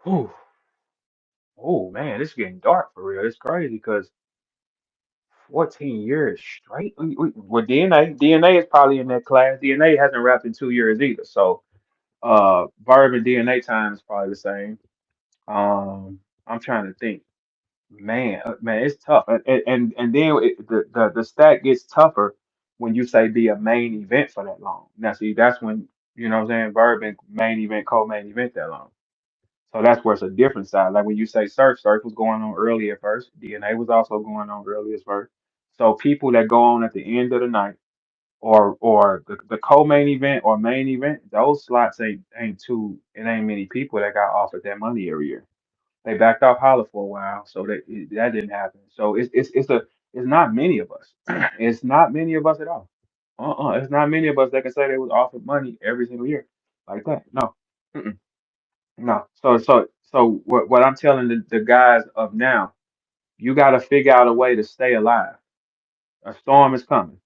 Whew. Oh man, this is getting dark for real. It's crazy because 14 years straight. With DNA is probably in that class. DNA hasn't wrapped in 2 years either. So verb and DNA time is probably the same. I'm trying to think. Man, it's tough. And then the stat gets tougher when you say be a main event for that long. Now see, that's when you know what I'm saying, verb and main event, co-main event that long. So that's where it's a different side. Like when you say search was going on early at first. DNA was also going on early at first. So people that go on at the end of the night or the co-main event or main event, those slots ain't too it ain't many people that got offered that money every year. They backed off Holler for a while, so that didn't happen. So it's not many of us. It's not many of us at all. It's not many of us that can say they was offered money every single year like that. No. Mm-mm. No. So what I'm telling the guys of now, you got to figure out a way to stay alive. A storm is coming.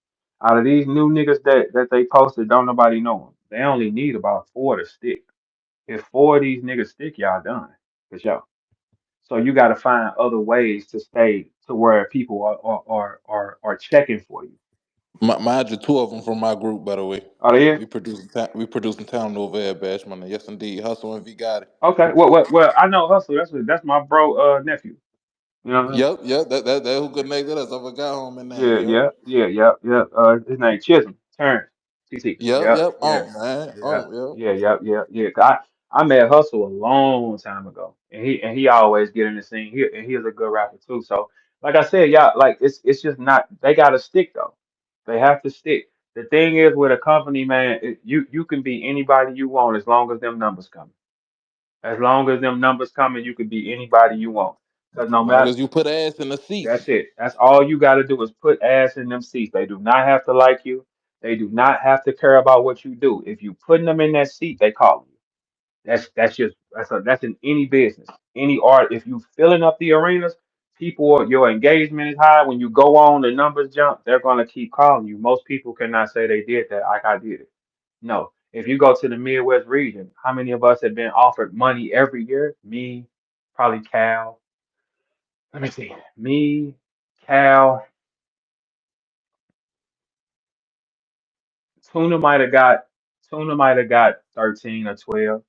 Out of these new niggas that they posted, don't nobody know them. They only need about four to stick. If four of these niggas stick, y'all done for sure. So you got to find other ways to stay to where people are checking for you. Mind you, two of them from my group, by the way. Are they here? We producing talent over at Bash Money. Yes, indeed. Hustle and V got it. Okay. Well. I know Hustle. That's my bro nephew. You know what I'm saying? Yep, yep. That who connected us. I forgot home and name. Yeah, Yep, yeah. His name Chisholm. Terrence. TC. yep, Yeah, yep. yeah, Man. yeah, Yep. yeah. 'Cause I met Hustle a long time ago, and he always get in the scene. He is a good rapper too. So, like I said, y'all, like it's just not. They got to stick though. They have to stick. The thing is with a company, man, you can be anybody you want as long as them numbers come. As long as them numbers coming, you can be anybody you want. Because no Long matter as you put ass in the seats. that's it. That's all you got to do is put ass in them seats. They do not have to like you. They do not have to care about what you do. If you putting them in that seat, they call you. That's in any business, any art. If you filling up the arenas, people, your engagement is high. When you go on, the numbers jump. They're gonna keep calling you. Most people cannot say they did that like I did it. No. If you go to the Midwest region, how many of us have been offered money every year? Me, probably Cal. Let me see. Me, Cal. Tuna might have got Tuna might have got 13 or 12.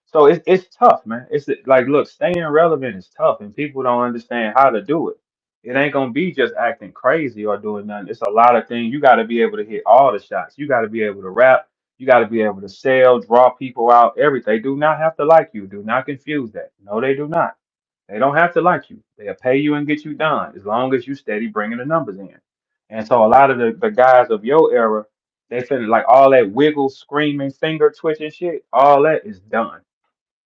So it's tough, man. It's like look, staying relevant is tough and people don't understand how to do it. It ain't gonna be just acting crazy or doing nothing. It's a lot of things. You gotta be able to hit all the shots. You gotta be able to rap. You gotta be able to sell, draw people out, everything. They do not have to like you. Do not confuse that. No, they do not. They don't have to like you. They'll pay you and get you done as long as you steady bringing the numbers in. And so a lot of the guys of your era, they finna like all that wiggle, screaming, finger twitching shit. All that is done.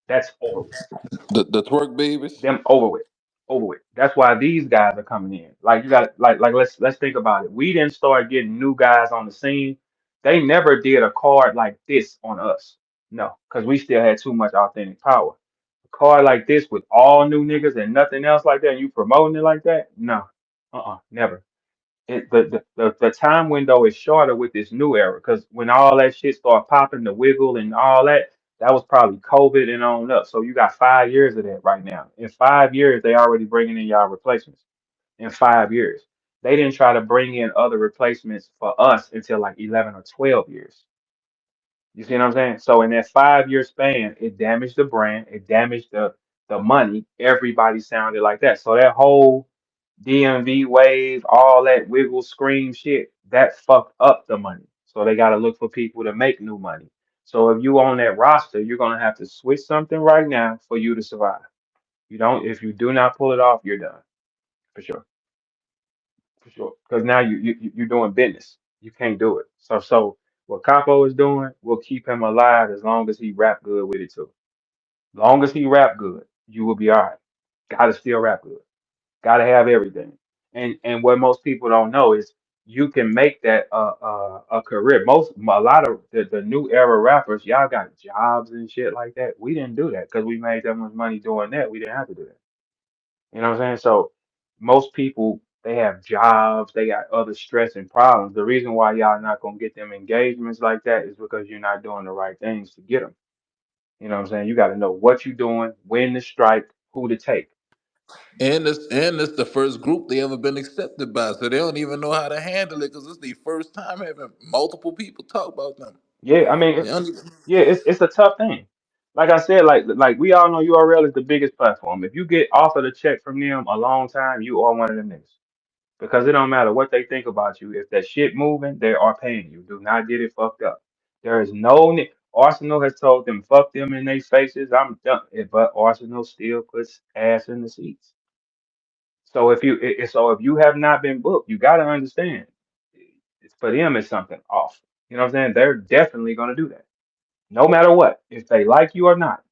That's over with. The twerk babies. Them over with. Over with. That's why these guys are coming in. Like you got like let's think about it. We didn't start getting new guys on the scene. They never did a card like this on us. No, because we still had too much authentic power. A card like this with all new niggas and nothing else like that, and you promoting it like that? No. Never. The time window is shorter with this new era because when all that shit started popping, the wiggle and all that, that was probably COVID and on up. So you got 5 years of that right now. In 5 years, they already bringing in y'all replacements. In 5 years, they didn't try to bring in other replacements for us until like 11 or 12 years. You see what I'm saying? So in that 5 year span, it damaged the brand, it damaged the money. Everybody sounded like that. So that whole DMV wave, all that wiggle scream shit, that fucked up the money. So they gotta look for people to make new money. So if you on that roster, you're gonna have to switch something right now for you to survive. You don't if you do not pull it off, you're done. For sure. For sure. Because now you're doing business. You can't do it. So what Capo is doing will keep him alive as long as he rap good with it too. Long as he rap good, you will be all right. Gotta still rap good. Gotta have everything. And what most people don't know is you can make that a career. A lot of the new era rappers, y'all got jobs and shit like that. We didn't do that because we made that much money doing that. We didn't have to do that. You know what I'm saying? So most people they have jobs, they got other stress and problems. The reason why y'all not gonna get them engagements like that is because you're not doing the right things to get them. You know what I'm saying? You got to know what you're doing, when to strike, who to take. And it's the first group they ever been accepted by, so they don't even know how to handle it because it's the first time having multiple people talk about them. Yeah, I mean, They don't even, yeah, it's a tough thing. Like I said, like we all know URL is the biggest platform. If you get offered a check from them a long time, you are one of them niggas. Because it don't matter what they think about you. If that shit moving, they are paying you. Do not get it fucked up. There is no Arsenal has told them fuck them in their faces. I'm done. But Arsenal still puts ass in the seats. So if you have not been booked, you got to understand. For them, it's something off. You know what I'm saying? They're definitely gonna do that, no matter what. If they like you or not,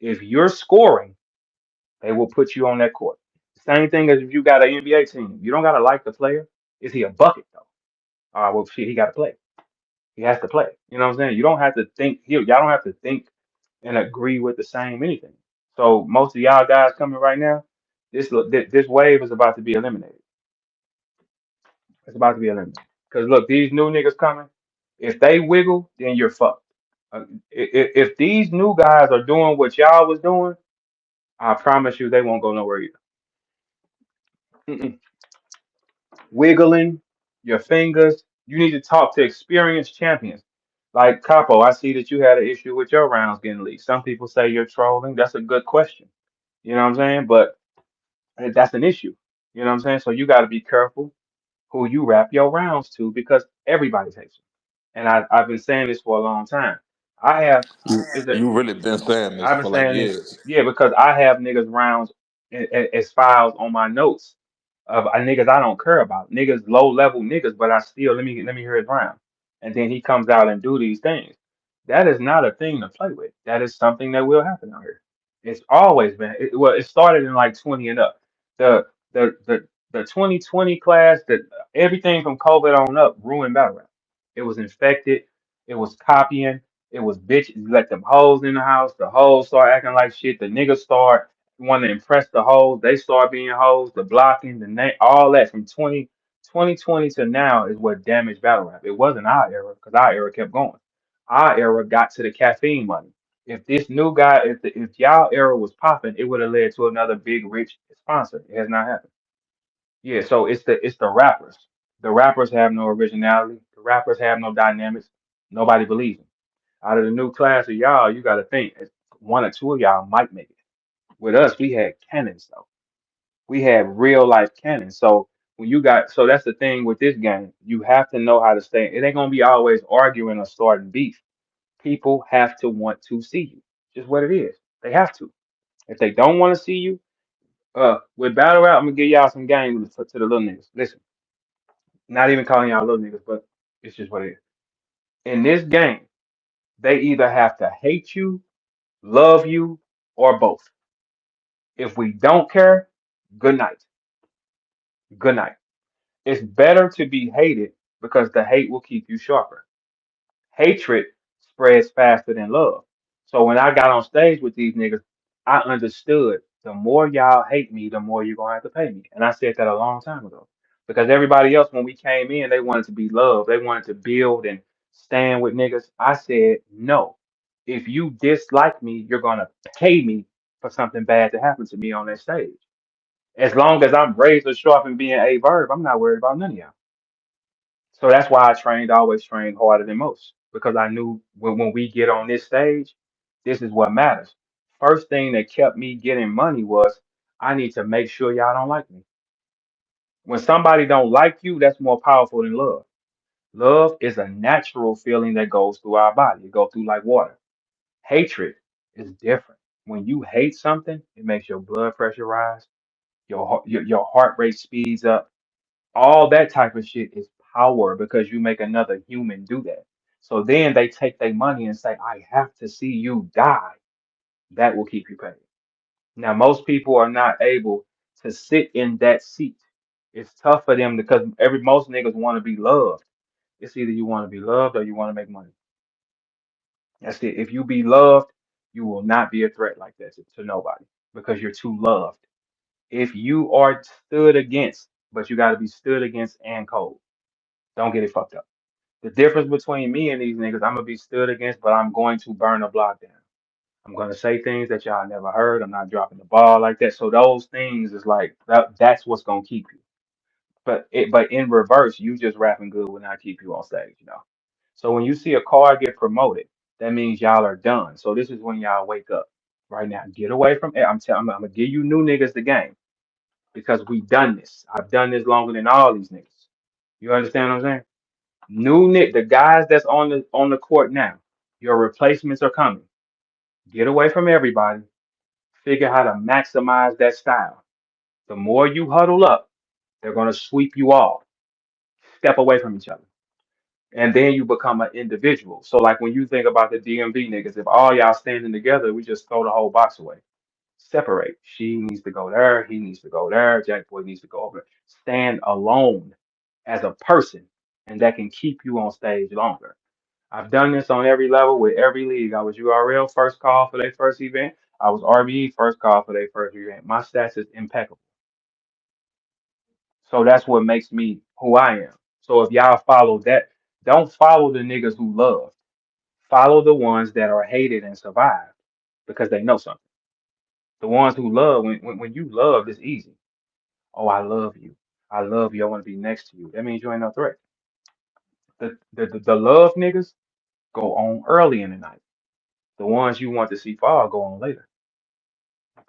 if you're scoring, they will put you on that court. Same thing as if you got an NBA team. You don't gotta like the player. Is he a bucket though? Well, shit, he got to play. He has to play. You know what I'm saying? You don't have to think. Y'all don't have to think and agree with the same anything. So most of y'all guys coming right now, this wave is about to be eliminated. It's about to be eliminated. Because look, these new niggas coming. If they wiggle, then you're fucked. If these new guys are doing what y'all was doing, I promise you they won't go nowhere either. Mm-mm. Wiggling your fingers. You need to talk to experienced champions. Like Capo, I see that you had an issue with your rounds getting leaked. Some people say you're trolling. That's a good question. You know what I'm saying? But that's an issue. You know what I'm saying? So you got to be careful who you wrap your rounds to because everybody takes them. And I've been saying this for a long time. I have is that you really been saying this I've been for like saying this, years. yeah, because I have niggas rounds as files on my notes of niggas I don't care about, niggas low level niggas, but I still let me hear his round, and then he comes out and do these things. That is not a thing to play with. That is something that will happen out here. It's always been. Well, it started in like 20 and up. The the 2020 class, that everything from COVID on up ruined battle rap. It was infected. It was copying. It was bitches. You let them hoes in the house. The hoes start acting like shit. The niggas start want to impress the hoes. They start being hoes. The blocking, the name, all that from 2020 to now is what damaged battle rap. It wasn't our era because our era kept going. Our era got to the caffeine money. If this new guy, if y'all era was popping, it would have led to another big rich sponsor. It has not happened. Yeah, so it's the rappers. The rappers have no originality. The rappers have no dynamics. Nobody believes them. Out of the new class of y'all, you got to think one or two of y'all might make it. With us, we had cannons though. We had real life cannons. So so that's the thing with this game. You have to know how to stay. It ain't gonna be always arguing or starting beef. People have to want to see you. Just what it is. They have to. If they don't want to see you, with battle rap, I'm gonna give y'all some game to the little niggas. Listen, not even calling y'all little niggas, but it's just what it is. In this game, they either have to hate you, love you, or both. If we don't care, good night. Good night. It's better to be hated because the hate will keep you sharper. Hatred spreads faster than love. So when I got on stage with these niggas, I understood the more y'all hate me, the more you're gonna have to pay me. And I said that a long time ago. Because everybody else, when we came in, they wanted to be loved. They wanted to build and stand with niggas. I said, no. If you dislike me, you're gonna pay me for something bad to happen to me on that stage. As long as I'm razor sharp and being a verb, I'm not worried about none of y'all. So that's why always trained harder than most, because I knew when we get on this stage, this is what matters. First thing that kept me getting money was I need to make sure y'all don't like me. When somebody don't like you, that's more powerful than love. Love is a natural feeling that goes through our body. It goes through like water. Hatred is different. When you hate something, it makes your blood pressure rise, your heart rate speeds up. All that type of shit is power because you make another human do that. So then they take their money and say, I have to see you die. That will keep you paid. Now, most people are not able to sit in that seat. It's tough for them because most niggas want to be loved. It's either you want to be loved or you want to make money. That's it. If you be loved, you will not be a threat like that to nobody because you're too loved. If you are stood against, but you got to be stood against and cold. Don't get it fucked up. The difference between me and these niggas, I'm gonna be stood against, but I'm going to burn a block down. I'm gonna say things that y'all never heard. I'm not dropping the ball like that. So those things is like that's what's gonna keep you. But in reverse, you just rapping good will not keep you on stage, you know. So when you see a car get promoted, that means y'all are done. So this is when y'all wake up. Right now, get away from it. I'm gonna give you new niggas the game because we done this. I've done this longer than all these niggas. You understand what I'm saying? The guys that's on the court now, your replacements are coming. Get away from everybody. Figure how to maximize that style. The more you huddle up, they're gonna sweep you off. Step away from each other. And then you become an individual. So like when you think about the DMV niggas, if all y'all standing together, we just throw the whole box away. Separate. She needs to go there. He needs to go there. Jack Boy needs to go over there. Stand alone as a person, and that can keep you on stage longer. I've done this on every level with every league. I was URL first call for their first event. I was RBE first call for their first event. My stats is impeccable. So that's what makes me who I am. So if y'all follow that, don't follow the niggas who love. Follow the ones that are hated and survived because they know something. The ones who love, when you love, it's easy. Oh, I love you. I love you. I want to be next to you. That means you ain't no threat. The love niggas go on early in the night. The ones you want to see fall go on later.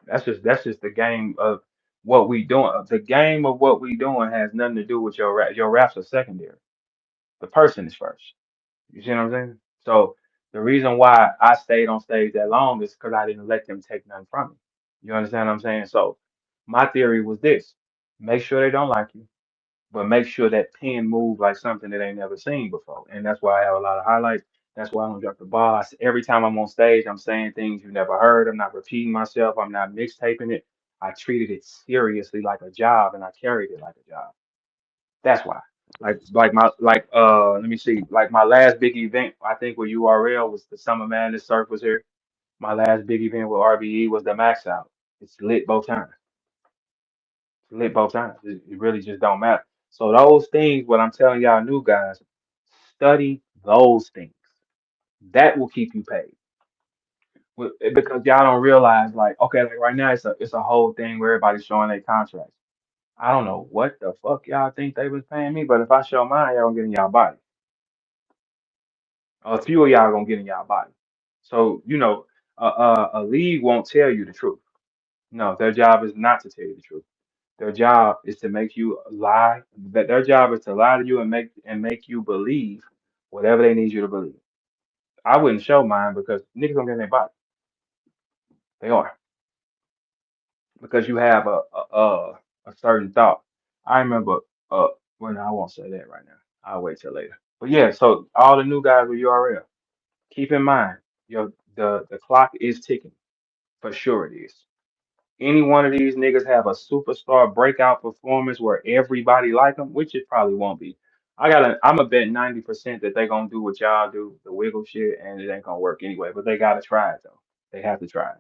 That's just the game of what we doing. The game of what we doing has nothing to do with your rap. Your raps are secondary. The person is first. You see what I'm saying? So the reason why I stayed on stage that long is because I didn't let them take nothing from me. You understand what I'm saying? So my theory was this: make sure they don't like you, but make sure that pen move like something that they ain't never seen before. And that's why I have a lot of highlights. That's why I don't drop the ball. Every time I'm on stage, I'm saying things you never heard. I'm not repeating myself. I'm not mixtaping it. I treated it seriously like a job, and I carried it like a job. That's why. Let me see. Like my last big event, I think with URL was the Summer Madness Surf was here. My last big event with RBE was the Max Out. It's lit both times. It's lit both times. It really just don't matter. So those things, what I'm telling y'all new guys, study those things. That will keep you paid. Because y'all don't realize, like, okay, like right now it's a whole thing where everybody's showing their contracts. I don't know what the fuck y'all think they was paying me, but if I show mine, y'all gonna get in y'all body. A few of y'all gonna get in y'all body. So a league won't tell you the truth. No, their job is not to tell you the truth. Their job is to make you lie. That their job is to lie to you and make you believe whatever they need you to believe. I wouldn't show mine because niggas gonna get in their body. They are because you have a certain thought. I remember well, no, I won't say that right now. I'll wait till later. But yeah, so all the new guys with URL, keep in mind the clock is ticking. For sure it is. Any one of these niggas have a superstar breakout performance where everybody like them, which it probably won't be. I'm a bet 90% that they gonna do what y'all do, the wiggle shit, and it ain't gonna work anyway. But they gotta try it though. They have to try it.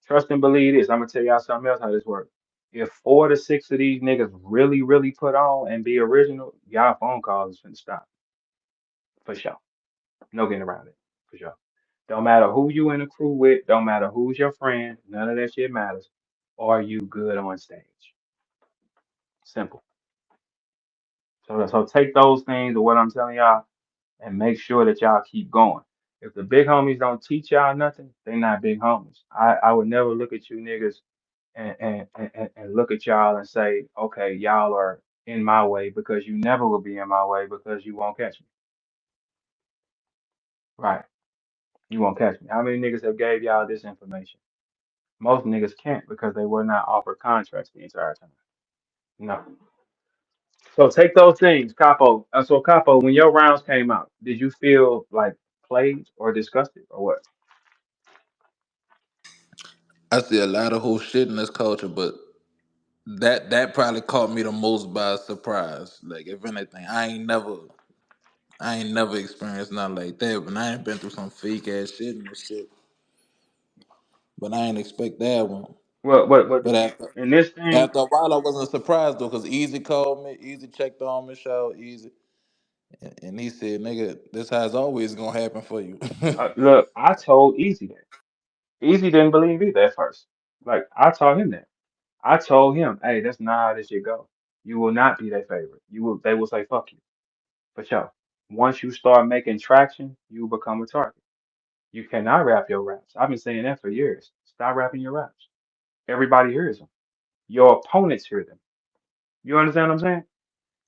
Trust and believe this. I'm gonna tell y'all something else how this works. If 4 to 6 of these niggas really, really put on and be original, y'all phone calls is finna stop. For sure. No getting around it. For sure. Don't matter who you in a crew with, don't matter who's your friend, none of that shit matters. Are you good on stage? Simple. So take those things of what I'm telling y'all and make sure that y'all keep going. If the big homies don't teach y'all nothing, they not big homies. I would never look at you niggas and look at y'all and say, okay, y'all are in my way because you never will be in my way because you won't catch me. Right. You won't catch me. How many niggas have gave y'all this information? Most niggas can't because they were not offered contracts the entire time. No. So take those things, Capo. So Capo, when your rounds came out, did you feel like played or disgusted or what? I see a lot of whole shit in this culture, but that probably caught me the most by surprise. Like if anything, I ain't never experienced nothing like that. But I ain't been through some fake ass shit and this shit. But I ain't expect that one. What But after in this thing? after a while, I wasn't surprised though, cause Easy called me, Easy checked on me, show Easy, and he said, "Nigga, this has always gonna happen for you." Look, I told Easy that. Easy didn't believe either at first. Like I told him that. I told him, hey, that's not how this shit go. You will not be their favorite. You will they will say fuck you. For sure. Once you start making traction, you become a target. You cannot rap your raps. I've been saying that for years. Stop rapping your raps. Everybody hears them. Your opponents hear them. You understand what I'm saying?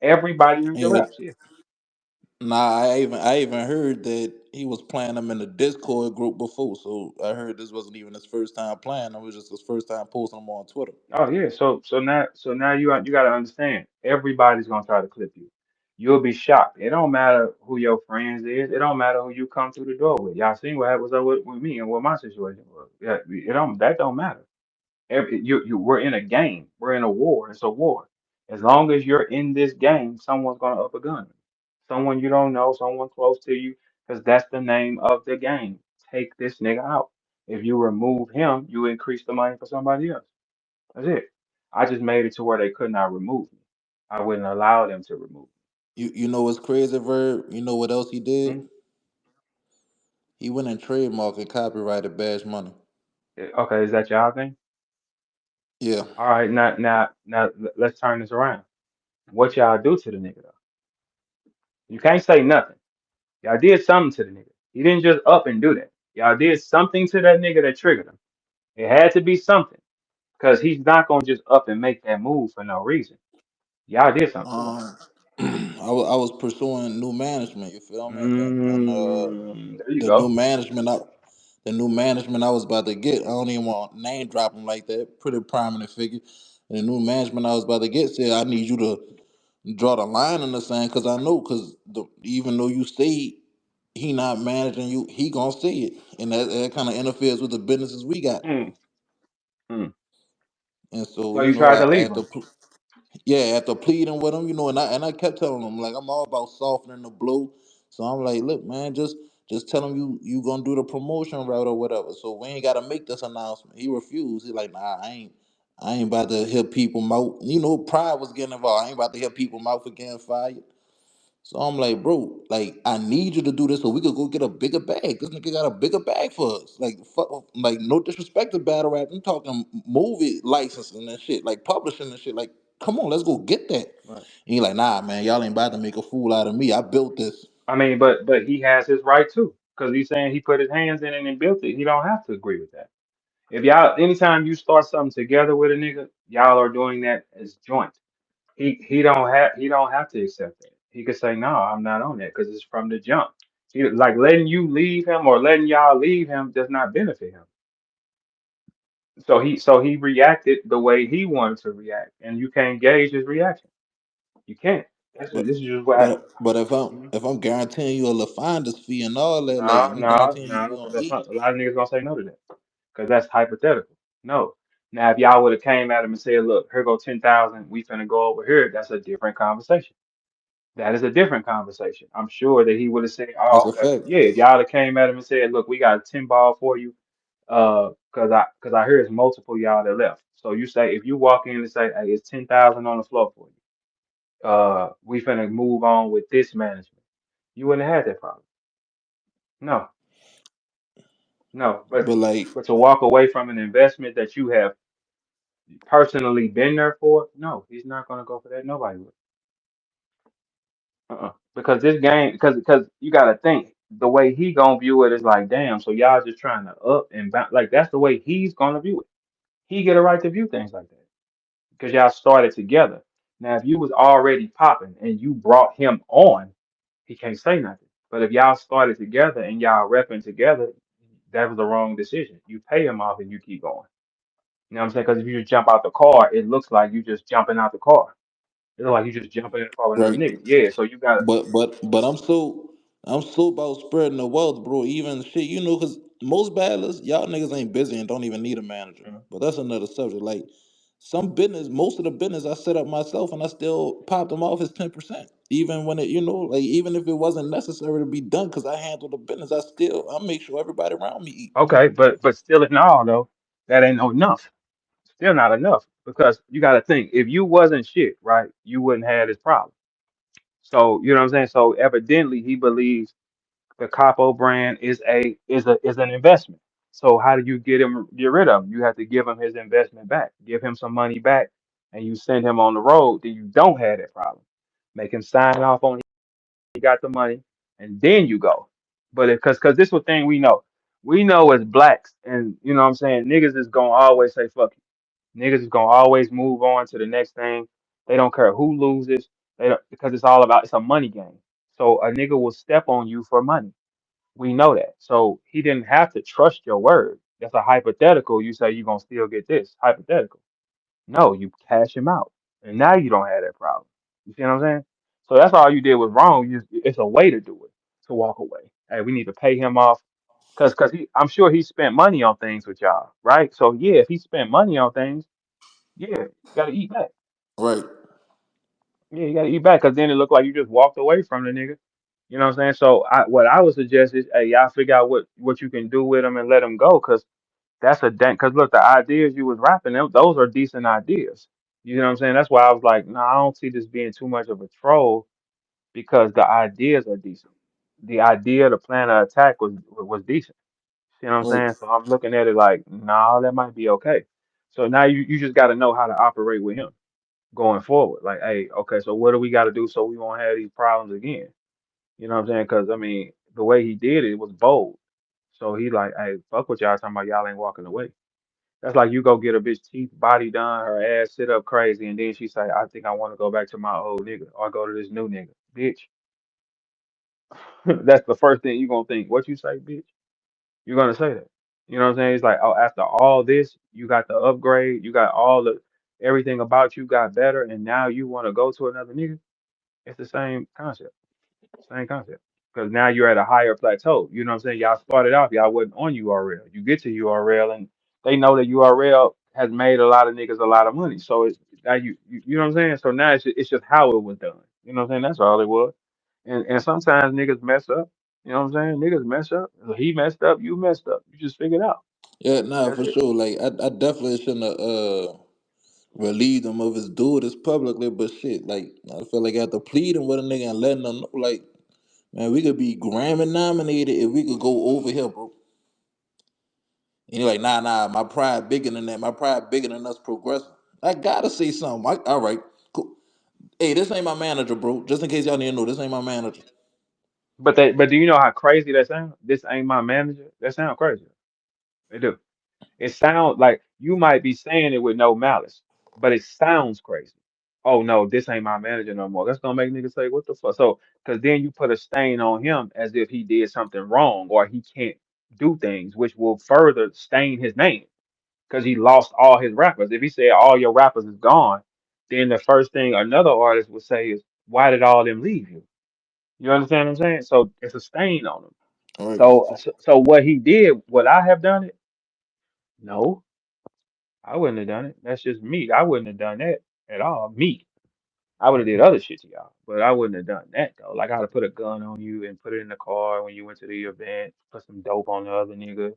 Everybody hears your Yeah. raps. Yeah. Nah, I even heard that he was playing them in the Discord group before. So I heard this wasn't even his first time playing them. It was just his first time posting them on Twitter. Oh yeah. So now you got to understand. Everybody's gonna try to clip you. You'll be shocked. It don't matter who your friends is. It don't matter who you come through the door with. Y'all seen what was up with me and what my situation was. Yeah, it don't that don't matter. We're in a game. We're in a war. It's a war. As long as you're in this game, someone's gonna up a gun. Someone you don't know, someone close to you, because that's the name of the game. Take this nigga out. If you remove him, you increase the money for somebody else. That's it. I just made it to where they could not remove me. I wouldn't allow them to remove You know what's crazy, Verb? You know what else he me. did? He went and trademarked and copyrighted Bash Money. Okay, is that y'all thing? Yeah. All right, now, let's turn this around. What y'all do to the nigga though? You can't say nothing. Y'all did something to the nigga. He didn't just up and do that. Y'all did something to that nigga that triggered him. It had to be something, because he's not gonna just up and make that move for no reason. Y'all did something to him. I was pursuing new management. You feel me? And There you the new go. management I, the new management I was about to get. I don't even want to name drop him like that. Pretty prominent figure. And the new management I was about to get said, I need you to draw the line in the sand because I know because even though you say he not managing you, he gonna say it, and that kind of interferes with the businesses we got. Mm, mm. And so So you tried to leave after him. yeah, after pleading with him, and I kept telling him like I'm all about softening the blow. So I'm like, look, man, just tell him you gonna do the promotion route or whatever. So we ain't gotta make this announcement. He refused. He like, nah, I ain't about to hear people mouth. Pride was getting involved. I ain't about to hear people mouth for getting fired. So I'm like, bro, like I need you to do this so we could go get a bigger bag. This nigga got a bigger bag for us. Like, fuck, like no disrespect to battle rap. I'm talking movie licensing and shit, like publishing and shit. Like, come on, let's go get that. Right. And he like, nah, man, y'all ain't about to make a fool out of me. I built this. I mean, but he has his right too, because he's saying he put his hands in it and built it. He don't have to agree with that. If y'all, anytime you start something together with a nigga, y'all are doing that as joint. He don't have to accept that. He could say no, I'm not on that because it's from the jump. He, like letting you leave him or letting y'all leave him does not benefit him. So he reacted the way he wanted to react, and you can't gauge his reaction. You can't. But This is just what happened. but if I'm Mhm. if I'm guaranteeing you a LaFonda's fee and all that, like No, I'm no, guaranteeing you no, gonna because eat. a lot of niggas gonna say no to that because that's hypothetical. No. Now, if y'all would have came at him and said, "Look, here go 10,000. We finna go over here," that's a different conversation. That is a different conversation. I'm sure that he would have said, That's "Oh, a okay, fact. yeah." If y'all have came at him and said, "Look, we got a 10 ball for you," because I hear it's multiple y'all that left. So you say if you walk in and say, "Hey, it's 10,000 on the floor for you," we finna move on with this management. You wouldn't have had that problem. No, no, But like, but to walk away from an investment that you have personally been there for, no, he's not gonna go for that. Nobody would. Because this game, because you gotta think the way he gonna view it is like, damn. So y'all just trying to up and bounce. Like that's the way he's gonna view it. He get a right to view things like that because y'all started together. Now, if you was already popping and you brought him on, he can't say nothing. But if y'all started together and y'all repping together, that was the wrong decision. You pay him off and you keep going. You know what I'm saying? Because if you just jump out the car, it looks like you just jumping out the car. It looks like you just jumping in the car with another right. nigga. Yeah, so you gotta. But I'm so about spreading the wealth, bro. Even shit, because most battlers, y'all niggas ain't busy and don't even need a manager. But that's another subject. Like some business, most of the business I set up myself, and I still popped them off as 10%. Even when like even if it wasn't necessary to be done, because I handle the business, I make sure everybody around me eat. Okay, but still in all though, that ain't no enough. Still not enough because you got to think if you wasn't shit, right, you wouldn't have this problem. So you know what I'm saying. So evidently he believes the Capo brand is an investment. So how do you get rid of him? You have to give him his investment back, give him some money back, and you send him on the road. Then you don't have that problem. Make him sign off on he got the money, and then you go. But because this was thing we know. We know as blacks, and you know what I'm saying, niggas is gonna always say fuck it. Niggas is gonna always move on to the next thing. They don't care who loses. They don't because it's all about it's a money game. So a nigga will step on you for money. We know that. So he didn't have to trust your word. That's a hypothetical. You say you're gonna still get this. Hypothetical. No, you cash him out. And now you don't have that problem. You see what I'm saying? So that's all you did was wrong. It's a way to do it, to walk away. Hey, we need to pay him off. Cause I'm sure he spent money on things with y'all, right? So yeah, if he spent money on things, yeah, you gotta eat back. Right. Yeah, you gotta eat back. Cause then it looked like you just walked away from the nigga. You know what I'm saying? So what I would suggest is, hey, y'all figure out what you can do with him and let him go. Cause that's a dang. Cause look, the ideas you was rapping, those are decent ideas. You know what I'm saying? That's why I was like, no, I don't see this being too much of a troll because the ideas are decent. The idea, the plan of attack was decent. You know what I'm Right. saying? So I'm looking at it like, nah, that might be okay. So now you just got to know how to operate with him going forward. Like, hey, okay, so what do we got to do so we won't have these problems again? You know what I'm saying? Because I mean, the way he did it was bold. So he like, hey, fuck what y'all talking about. Y'all ain't walking away. That's like you go get a bitch teeth body done, her ass sit up crazy, and then she say, I think I want to go back to my old nigga or go to this new nigga. Bitch, that's the first thing you gonna think. What you say, bitch? You're gonna say that. You know what I'm saying? It's like, oh, after all this, you got the upgrade, you got all the everything about you got better, and now you want to go to another nigga. It's the same concept. Same concept. Because now you're at a higher plateau. You know what I'm saying? Y'all started off, y'all wasn't on URL. You get to URL and they know that URL has made a lot of niggas a lot of money. So it's now you know what I'm saying? So now it's just how it was done. You know what I'm saying? That's all it was. And sometimes niggas mess up. You know what I'm saying? Niggas mess up. He messed up, you messed up. You just figure it out. Yeah, nah, That's for it. sure. Like I definitely shouldn't have relieved him of his do this publicly, but shit, like I feel like after pleading with a nigga and letting him know, like, man, we could be Grammy nominated if we could go over here, bro. And you're like, nah, my pride bigger than that. My pride bigger than us progressing. I gotta say something. All right, cool. Hey, this ain't my manager, bro. Just in case y'all need to know, this ain't my manager. But do you know how crazy that sounds? This ain't my manager. That sounds crazy. They do. It sounds like you might be saying it with no malice, but it sounds crazy. Oh no, this ain't my manager no more. That's gonna make niggas say, what the fuck? So, because then you put a stain on him as if he did something wrong or he can't do things, which will further stain his name because he lost all his rappers. If he said all your rappers is gone, then the first thing another artist would say is, why did all them leave you? You understand what I'm saying? So it's a stain on him. All right. So what he did, would I have done it? No, I wouldn't have done it. That's just me. I wouldn't have done that at all. Me. I would have did other shit to y'all, but I wouldn't have done that though. Like I'd have put a gun on you and put it in the car when you went to the event, put some dope on the other nigga.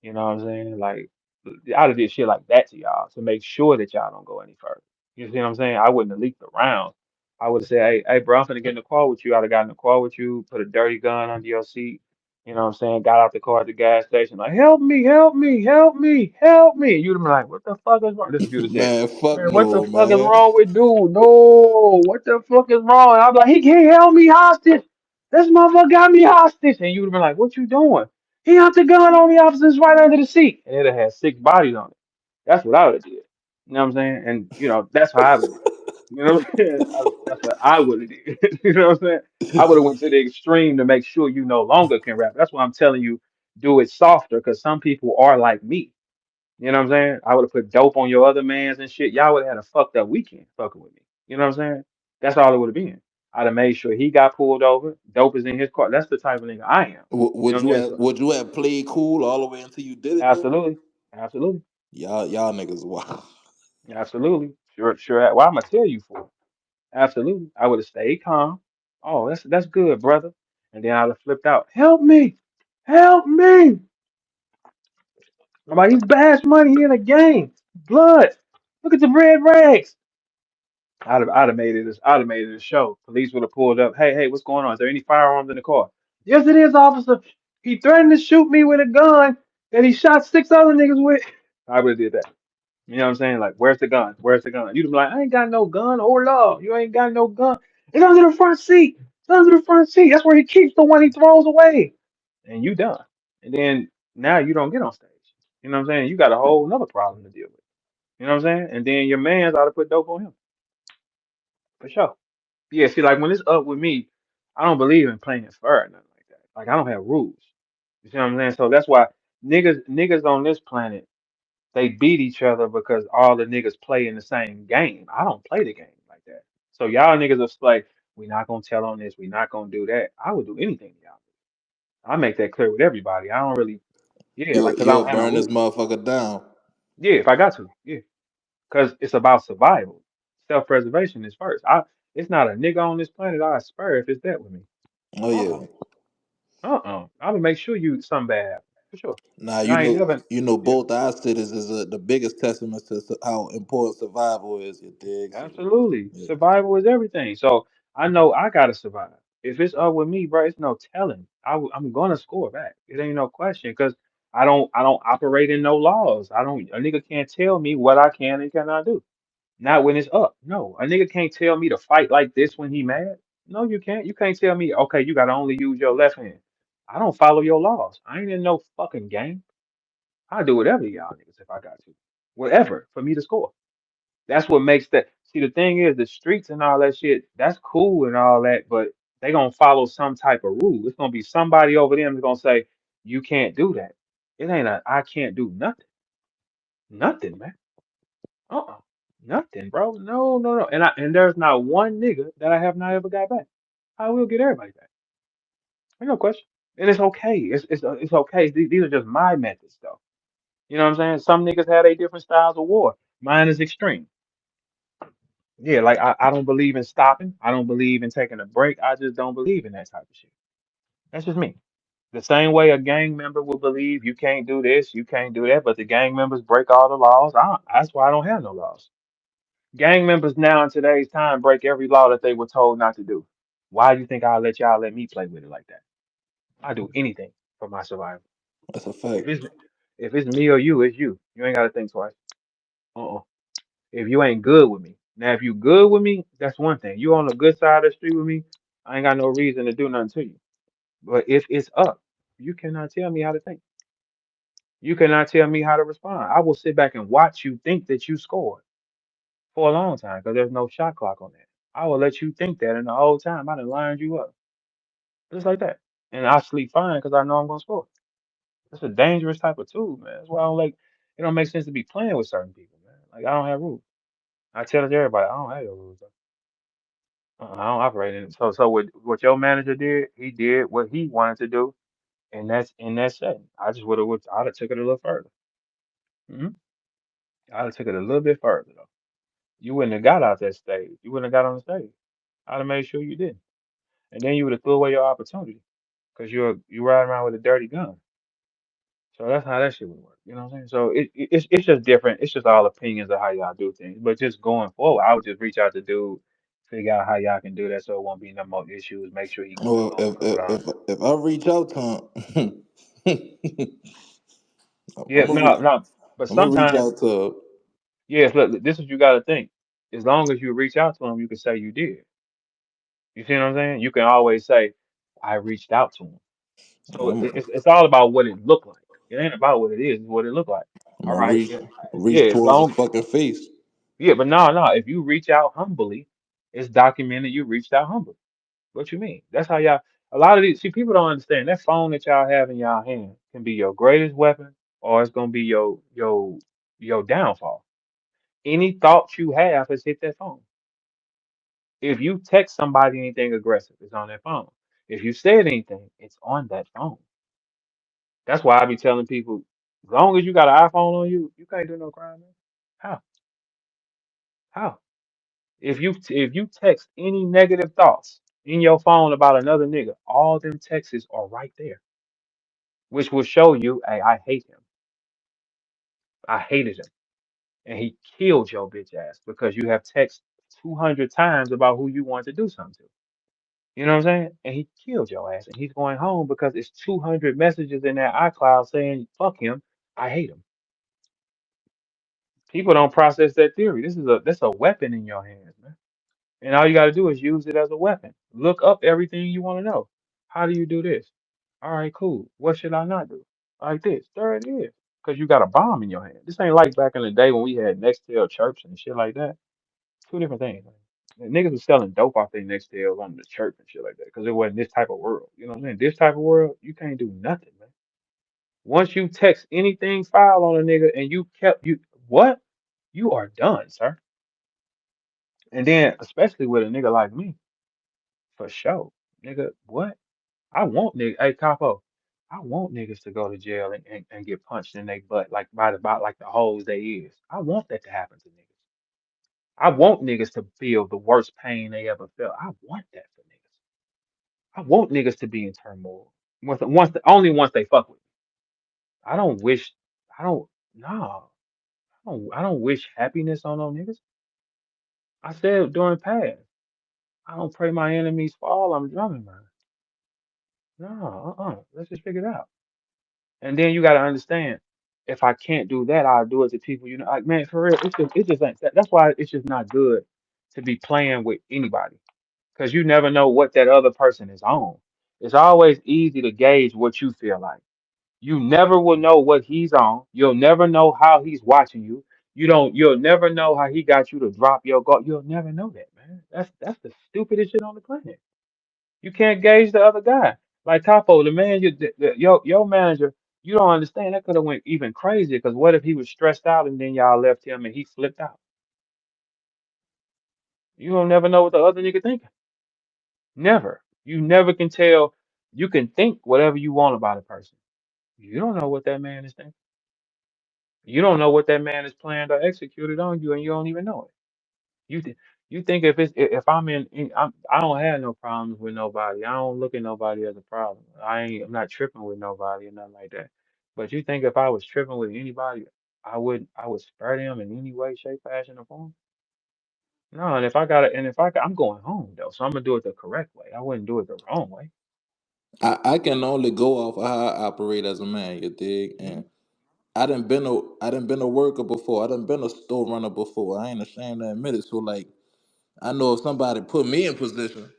You know what I'm saying? Like I'd have did shit like that to y'all to make sure that y'all don't go any further. You see what I'm saying? I wouldn't have leaked around. I would have said, hey, bro, I'm finna get in the car with you. I'd have got in the car with you, put a dirty gun under your seat. You know what I'm saying? Got out the car at the gas station, like, help me, help me, help me, help me. You'd have been like, what the fuck is wrong? This is what you'd have said. Man, fuck Man, what the no, fuck is man. wrong with dude? No, what the fuck is wrong? I'm like, he can't help me hostage. This motherfucker got me hostage. And you would have been like, what you doing? He had the gun on me, officers right under the seat. And it'd have had 6 bodies on it. That's what I would have did. You know what I'm saying? And you know, that's how I would have did it. You know what I'm saying? That's what I would have did. You know what I'm saying? I would have went to the extreme to make sure you no longer can rap. That's why I'm telling you, do it softer, because some people are like me. You know what I'm saying? I would have put dope on your other mans and shit. Y'all would have had a fucked up weekend fucking with me. You know what I'm saying? That's all it would have been. I'd have made sure he got pulled over. Dope is in his car. That's the type of nigga I am. You know what I'm saying? So, Would you have played cool all the way until you did it though? absolutely. Absolutely. Y'all niggas wow. Absolutely. Sure, sure. Why I'm gonna tell you for? Absolutely. I would have stayed calm. Oh, that's good, brother. And then I'd have flipped out. Help me. Help me. I'm like, he's bash money. He in a game. Blood. Look at the red rags. I'd have made it a show. Police would have pulled up. Hey, what's going on? Is there any firearms in the car? Yes, it is, officer. He threatened to shoot me with a gun. that he shot six other niggas with, I would have did that. You know what I'm saying? Like, where's the gun? Where's the gun? You'd be like, I ain't got no gun. Hold up. You ain't got no gun. It's under the front seat. It's under the front seat. That's where he keeps the one he throws away. And you done. And then now you don't get on stage. You know what I'm saying? You got a whole nother problem to deal with. You know what I'm saying? And then your man's ought to put dope on him. For sure. Yeah, see, like when it's up with me, I don't believe in playing fair or nothing like that. Like I don't have rules. You see what I'm saying? So that's why niggas on this planet, they beat each other because all the niggas play in the same game. I don't play the game like that. So y'all niggas will like, we not gonna tell on this, we not gonna do that. I would do anything to y'all. I make that clear with everybody. I don't really, yeah, like, cause I You'll don't have no burn this rules. motherfucker down. Yeah, if I got to, yeah, cause it's about survival. Self-preservation is first. It's not a nigga on this planet I spur if it's that with me. Oh Uh-uh. yeah. I would make sure you something bad happen, for sure. Now And I ain't never, yeah. both our cities is the biggest testament to how important survival is. You dig? So Absolutely. yeah, Survival is everything. So I know I gotta survive. If it's up with me, bro, it's no telling. I'm gonna score back. It ain't no question because I don't operate in no laws. I don't. A nigga can't tell me what I can and cannot do. Not when it's up. No, a nigga can't tell me to fight like this when he mad. No, you can't. You can't tell me, okay, you gotta only use your left hand. I don't follow your laws. I ain't in no fucking game. I'll do whatever y'all niggas if I got to. Whatever for me to score. That's what makes that. See, the thing is, the streets and all that shit, that's cool and all that, but they gonna follow some type of rule. It's gonna be somebody over them that's gonna say, you can't do that. It ain't a I can't do nothing. Nothing, man. Uh-uh. Nothing, bro. No, no, no. And there's not one nigga that I have not ever got back. I will get everybody back. Ain't no question. And it's okay. It's okay. These are just my methods though. You know what I'm saying? Some niggas had a different styles of war. Mine is extreme. Yeah, like I don't believe in stopping. I don't believe in taking a break. I just don't believe in that type of shit. That's just me. The same way a gang member will believe you can't do this, you can't do that, but the gang members break all the laws. That's why I don't have no laws. Gang members now in today's time break every law that they were told not to do. Why do you think I'll let y'all let me play with it like that? I do anything for my survival. that's a If fact. it's if it's me or you, it's you. You ain't gotta think twice. Uh-uh. If you ain't good with me. Now, if you good with me, that's one thing. You on the good side of the street with me, I ain't got no reason to do nothing to you. But if it's up, you cannot tell me how to think. You cannot tell me how to respond. I will sit back and watch you think that you scored for a long time because there's no shot clock on that. I will let you think that, and the whole time I done lined you up just like that, and I sleep fine because I know I'm gonna score. It's a dangerous type of tool, man. That's why I don't like. It don't make sense to be playing with certain people, man. Like I don't have rules. I tell it to everybody, I don't have your rules. I don't operate in it. So what your manager did, he did what he wanted to do, and that's in that setting. I just I'd have took it a little further. I'd have took it a little bit further though. You wouldn't have got out that stage. You wouldn't have got on the stage. I'd have made sure you didn't, and then you would have threw away your opportunity because you riding around with a dirty gun. So that's how that shit would work. You know what I'm saying? So it's just different. It's just all opinions of how y'all do things. But just going forward, I would just reach out to dude, figure out how y'all can do that so it won't be no more issues. Make sure he good. Well, if Put on. if I reach out to him, Yeah, no, no. But I'm gonna reach sometimes, out to. yes, look, this is what you got to think. As long as you reach out to him, you can say you did. You see what I'm saying? You can always say, I reached out to him. So I'm, it's all about what it looked like. It ain't about what it is, it's what it looked like. I'm All gonna right. Yeah, yeah, reach as towards his long, fucking face. yeah, but no, no. If you reach out humbly, it's documented you reached out humbly. What you mean? That's how y'all. A lot of these see people don't understand that phone that y'all have in y'all hand can be your greatest weapon, or it's gonna be your downfall. Any thought you have has hit that phone. If you text somebody anything aggressive, it's on their phone. If you said anything, it's on that phone. That's why I be telling people, as long as you got an iPhone on you, you can't do no crime, man. How? How? If you text any negative thoughts in your phone about another nigga, all them texts are right there, which will show you, hey, I hate him. I hated him, and he killed your bitch ass because you have texted 200 times about who you want to do something to. You know what I'm saying? And he killed your ass, and he's going home because it's 200 messages in that iCloud saying "fuck him," "I hate him." People don't process that theory. That's a weapon in your hands, man. And all you got to do is use it as a weapon. Look up everything you want to know. How do you do this? All right, cool. What should I not do? Like this. There it is. Because you got a bomb in your hand. This ain't like back in the day when we had Nextel chirps and shit like that. Two different things. Man. Niggas was selling dope off their Nextels on the chirp and shit like that because it wasn't this type of world. You know what I'm saying? This type of world, you can't do nothing, man. Once you text anything foul on a nigga and you kept you what? You are done, sir. And then especially with a nigga like me, for sure. Nigga, what? I want niggas. Hey, Capo, I want niggas to go to jail and get punched in their butt like by the about like the hoes they is. I want that to happen to niggas. I want niggas to feel the worst pain they ever felt. I want that for niggas. I want niggas to be in turmoil. Only once they fuck with me. I don't wish. I don't. No. I don't wish happiness on no niggas. I said during past. I don't pray my enemies fall. I'm drumming, man. No. Let's just figure it out. And then you got to understand, if I can't do that, I'll do it to people. You know, like man, for real, it's just ain't that's why it's just not good to be playing with anybody because you never know what that other person is on. It's always easy to gauge what you feel like. You never will know what he's on. You'll never know how he's watching you. You'll never know how he got you to drop your guard. You'll never know that, man. That's the stupidest shit on the planet. You can't gauge the other guy. Like Capo, the man, your manager, you don't understand. That could have went even crazier. Because what if he was stressed out and then y'all left him and he flipped out? You don't never know what the other nigga thinking. Never. You never can tell. You can think whatever you want about a person. You don't know what that man is thinking. You don't know what that man is planned or executed on you, and you don't even know it. You think if I don't have no problems with nobody. I don't look at nobody as a problem. I'm not tripping with nobody or nothing like that. But you think if I was tripping with anybody, I would spare them in any way, shape, fashion, or form? No, I'm going home though, so I'm gonna do it the correct way. I wouldn't do it the wrong way. I can only go off of how I operate as a man, you dig? Hmm. And I done been a worker before. I done been a store runner before. I ain't ashamed to admit it. So like I know if somebody put me in position,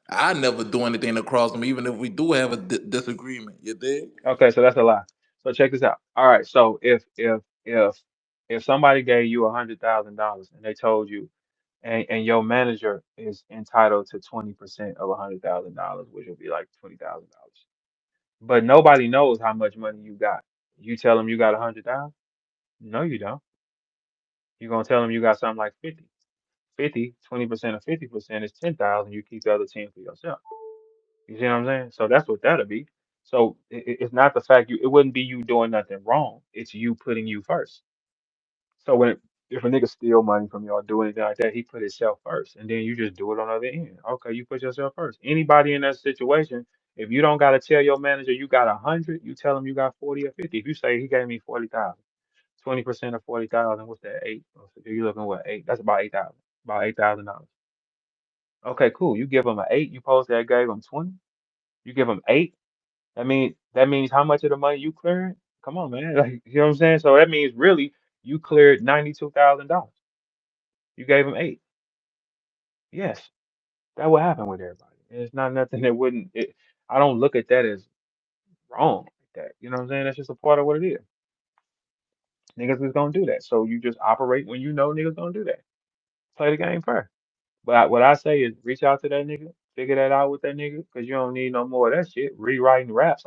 I never do anything to cross them, even if we do have a disagreement. You dig? Okay, so that's a lie. So check this out. All right, so if somebody gave you $100,000 and they told you and your manager is entitled to 20% of $100,000, which will be like $20,000. But nobody knows how much money you got. You tell them you got 100,000? No, you don't. You're gonna tell them you got something like 50. 20% of 50% is 10,000. You keep the other 10 for yourself. You see what I'm saying? So that's what that'll be. So it's not the fact it wouldn't be you doing nothing wrong. It's you putting you first. So if a nigga steal money from you or do anything like that, he put himself first, and then you just do it on the other end. Okay, you put yourself first. Anybody in that situation, if you don't gotta tell your manager you got 100, you tell him you got 40 or 50. If you say he gave me 40,000, 20% of 40,000, what's that? Eight. You looking what? Eight? That's about 8,000. About $8,000. Okay, cool. You give him an eight. You post that gave him 20. You give him eight. That means how much of the money you clearing? Come on, man. Like you know what I'm saying? So that means really you cleared $92,000. You gave him eight. Yes, that would happen with everybody. It's not nothing that wouldn't. I don't look at that as wrong like that. You know what I'm saying? That's just a part of what it is. Niggas is gonna do that. So you just operate when you know niggas gonna do that. Play the game fair. But what I say is reach out to that nigga, figure that out with that nigga, because you don't need no more of that shit. Rewriting raps.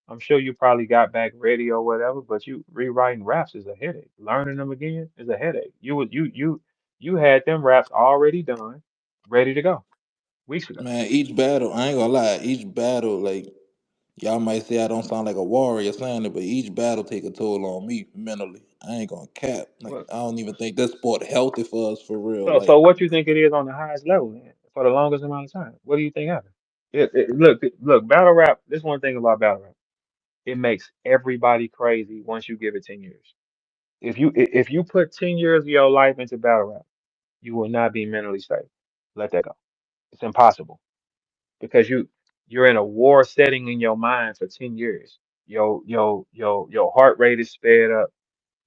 I'm sure you probably got back ready or whatever, but you rewriting raps is a headache. Learning them again is a headache. You had them raps already done, ready to go weeks ago. Man, each battle, I ain't gonna lie, each battle, like y'all might say I don't sound like a warrior saying it, but each battle take a toll on me mentally. I ain't gonna cap. Like Well, I don't even think this sport healthy for us for real. so Like what you think it is on the highest level then, for the longest amount of time? What do you think happened? Look, battle rap. This one thing about battle rap. It makes everybody crazy once you give it 10 years. If you put 10 years of your life into battle rap, you will not be mentally stable. Let that go. It's impossible. because you're in a war setting in your mind for 10 years. Your heart rate is sped up.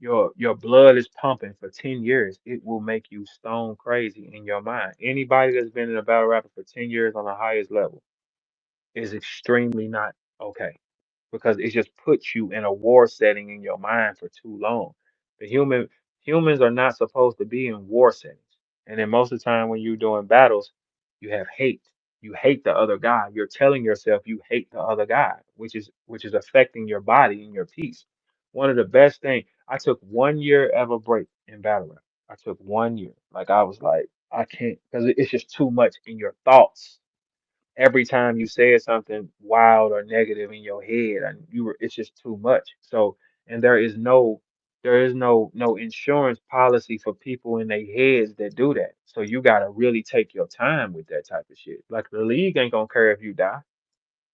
Your blood is pumping for 10 years. It will make you stone crazy in your mind. Anybody that's been in a battle rapper for 10 years on the highest level is extremely not okay, because it just puts you in a war setting in your mind for too long. The humans are not supposed to be in war settings. And then most of the time when you're doing battles, you have hate. You hate the other guy. You're telling yourself you hate the other guy, which is affecting your body and your peace. One of the best things, I took 1 year ever break in battle rap. I took 1 year. Like I was like, I can't, because it's just too much in your thoughts. Every time you said something wild or negative in your head, and it's just too much. So, and there is no insurance policy for people in their heads that do that. So you gotta really take your time with that type of shit. Like the league ain't gonna care if you die.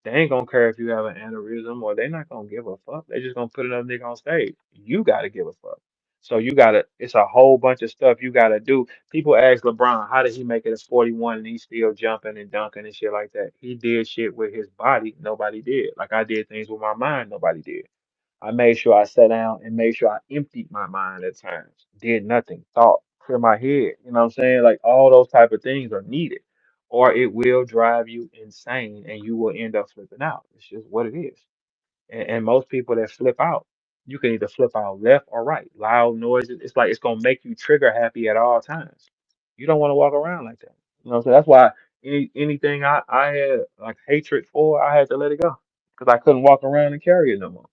They ain't gonna care if you have an aneurysm, or they're not gonna give a fuck. They just gonna put another nigga on stage. You gotta give a fuck. So you gotta, it's a whole bunch of stuff you gotta do. People ask LeBron, how did he make it at 41 and he's still jumping and dunking and shit like that? He did shit with his body, nobody did. Like I did things with my mind, nobody did. I made sure I sat down and made sure I emptied my mind at times. Did nothing, thought, clear my head. You know what I'm saying? Like all those type of things are needed, or it will drive you insane and you will end up flipping out. It's just what it is. And most people that flip out, you can either flip out left or right. Loud noises, it's like it's gonna make you trigger happy at all times. You don't want to walk around like that. You know, so that's why anything I had like hatred for, I had to let it go because I couldn't walk around and carry it no more.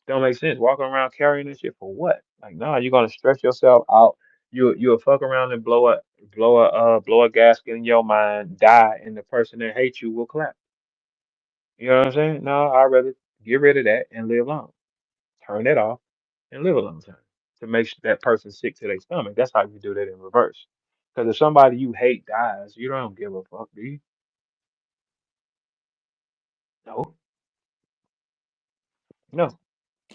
Don't make sense. Walking around carrying this shit for what? Like, nah, you're gonna stress yourself out. You'll fuck around and blow a gasket in your mind, die, and the person that hates you will clap. You know what I'm saying? No, I'd rather get rid of that and live long. Turn it off and live a long time to make that person sick to their stomach. That's how you do that in reverse. Because if somebody you hate dies, you don't give a fuck, do you? No, no.